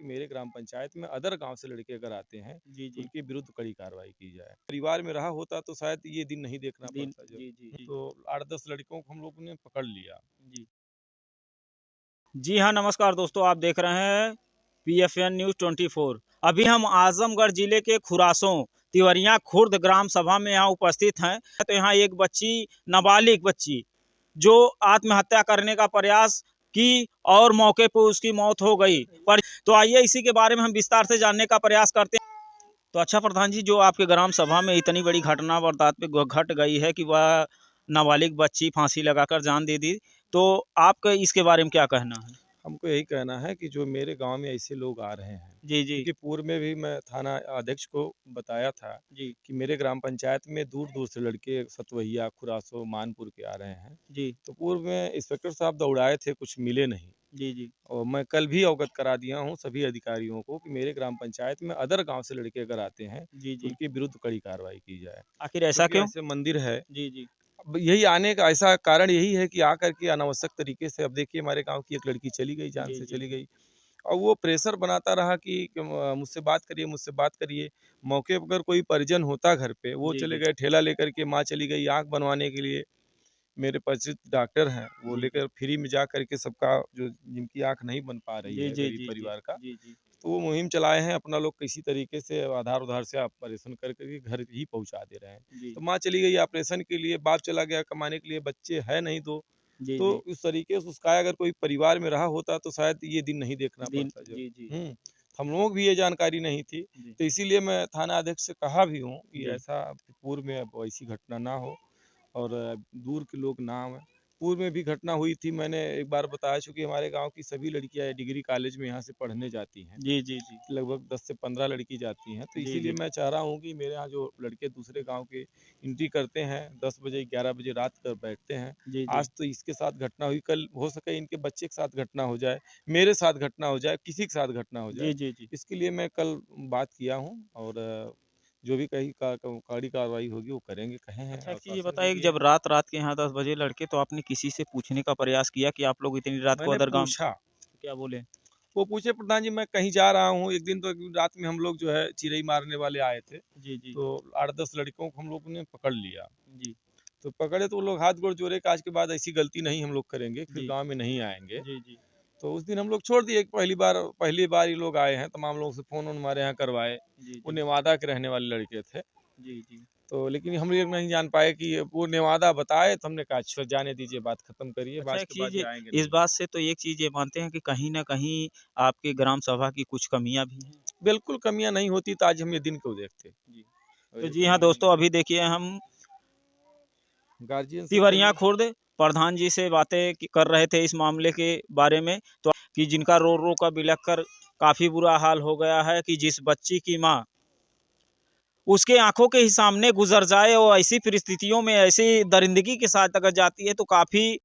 मेरे ग्राम पंचायत में अदर गांव से लड़के अगर आते हैं जी, तो जी। उनके विरुद्ध कड़ी कार्रवाई की जाए। परिवार में रहा होता तो शायद ये दिन नहीं देखना दिन पड़ता। जब जी, जी, जी। तो 8-10 लड़कों को हम लोगों ने पकड़ लिया। जी। जी हाँ, नमस्कार दोस्तों, आप देख रहे हैं PFN न्यूज़ 24। अभी हम आजमगढ़ जिले के खुरासों तिवरिया खुर्द ग्राम सभा में यहाँ उपस्थित हैं। तो यहाँ एक बच्ची, नाबालिग बच्ची, जो आत्महत्या करने का प्रयास की और मौके पर उसकी मौत हो गई। पर तो आइए इसी के बारे में हम विस्तार से जानने का प्रयास करते हैं। तो अच्छा प्रधान जी, जो आपके ग्राम सभा में इतनी बड़ी घटना वारदात पे घट गई है कि वह नाबालिग बच्ची फांसी लगाकर जान दे दी, तो आपका इसके बारे में क्या कहना है? हमको यही कहना है कि जो मेरे गांव में ऐसे लोग आ रहे हैं, जी, जी। क्योंकि पूर्व में भी मैं थाना अध्यक्ष को बताया था जी, कि मेरे ग्राम पंचायत में दूर-दूर से लड़के सतवहिया, खुरासों, मानपुर के आ रहे हैं। जी, तो पूर्व में इंस्पेक्टर साहब दौड़ाए थे, कुछ मिले नहीं। जी, जी, और मैं कल भी अवगत करा दिया हूँ सभी अधिकारियों को कि मेरे ग्राम पंचायत में अदर गांव से लड़के अगर आते हैं जी, तो जी। उनके विरुद्ध कड़ी कार्रवाई की जाए। आखिर ऐसा क्योंकि क्यों? ऐसे मंदिर है, जी, जी, अब यही आने का ऐसा कारण यही है कि आकर के अनावश्यक तरीके से, अब देखिए हमारे गांव की एक लड़की चली गई, जान जी, से जी, चली जी। गई। और वो प्रेशर बनाता रहा कि मुझसे बात करिए, मुझसे बात करिए। मौके पर अगर कोई परिजन होता घर पे, वो जी, चले जी, गए ठेला लेकर के, माँ चली गई आँख बनवाने के लिए। मेरे परिचित डॉक्टर हैं, वो जी, जी। लेकर फ्री में जा कर के सबका, जो जिनकी आँख नहीं बन पा रही जी, है जी, गरीब जी, जी। परिवार का, जी, जी। तो वो मुहिम चलाए हैं। अपना लोग किसी तरीके से आधार-उधार से ऑपरेशन कर कर के घर ही पहुँचा दे रहे हैं। जी, तो माँ चली गई ऑपरेशन के लिए, बाप चला गया कमाने के लिए, बच्चे है नहीं 2। जी, तो जी। उस तरीके से उसका अगर कोई परिवार में रहा होता तो शायद ये दिन नहीं देखना दिन पड़ता। जब जी, जी, हम लोगों को भी ये जानकारी नहीं थी। जी, तो इसीलिए मैं थाना अध्यक्ष से कहा भी हूँ कि जी। ऐसा पूर्व में अब ऐसी घटना ना हो और दूर के लोग ना आएँ। पूर्व में भी घटना हुई थी, मैंने एक बार बताया, चूँकि हमारे गाँव की सभी लड़कियाँ डिग्री कॉलेज में यहाँ से पढ़ने जाती हैं। जी, जी, जी। लगभग 10 से 15 लड़की जाती हैं, तो जी, इसीलिए जी। मैं चाह रहा हूँ कि मेरे यहाँ जो लड़के दूसरे गाँव के एंट्री करते हैं, 10 बजे 11 बजे रात को बैठते हैं। जी, जी। आज तो इसके साथ घटना हुई, कल हो सके इनके बच्चे के साथ घटना हो जाए, मेरे साथ घटना हो जाए, किसी के साथ घटना हो जी, जाए। जी, जी। इसके लिए मैं कल बात किया हूँ और जो भी कहीं का कड़ी कार्रवाई होगी वो करेंगे, कहे हैं, अच्छा, एक चीज़ ये आश्वासन भी बताइए कि दिए जब हैं। रात-रात के यहाँ 10 बजे लड़के, तो आपने किसी से पूछने का प्रयास किया कि आप लोग इतनी रात को मैंने अदर गाँव पूछा, क्या बोले? वो पूछे, प्रधान जी मैं कहीं जा रहा हूँ। एक दिन रात में हम लोग जो है चिरई मारने वाले आए थे, जी, जी, तो 8-10 लड़कों को हम लोगों ने पकड़ लिया। जी, तो पकड़े तो वो लोग हाथ गोड़ जोड़े कि आज के बाद ऐसी गलती नहीं हम लोग करेंगे, फिर जी, गाँव में नहीं आएँगे। जी, जी, तो उस दिन हम लोग छोड़ दिए। पहली बार ये लोग आए हैं, तमाम लोगों से फ़ोन-वोन हमारे यहाँ करवाए। जी, वो जी, नेवादा के रहने वाले लड़के थे। जी, जी। तो लेकिन हम लोग नहीं जान पाए कि वो नेवादा बताए, तो हमने कहा अच्छा जाने दीजिए, बात खत्म करिए, अच्छा, आज एक के बाद चीज़ ये आएँगे इस नहीं। बात से तो एक चीज़ ये मानते हैं कि कहीं न कहीं आपके ग्राम सभा की कुछ कमियाँ भी हैं? बिल्कुल कमियाँ नहीं होती तो आज हम ये दिन क्यों देखते? जी। और तो ये जी हाँ, कमियाँ नहीं दोस्तों, होती। अभी देखिए हम गार्जियन से तिवरिया कहिए। खुर्द प्रधान जी से बातें कर रहे थे इस मामले के बारे में, तो कि जिनका रो-रो कर बिलख कर काफ़ी बुरा हाल हो गया है कि जिस बच्ची की माँ उसके आँखों के ही सामने गुज़र जाए और ऐसी परिस्थितियों में ऐसी दरिंदगी के साथ अगर जाती है तो काफ़ी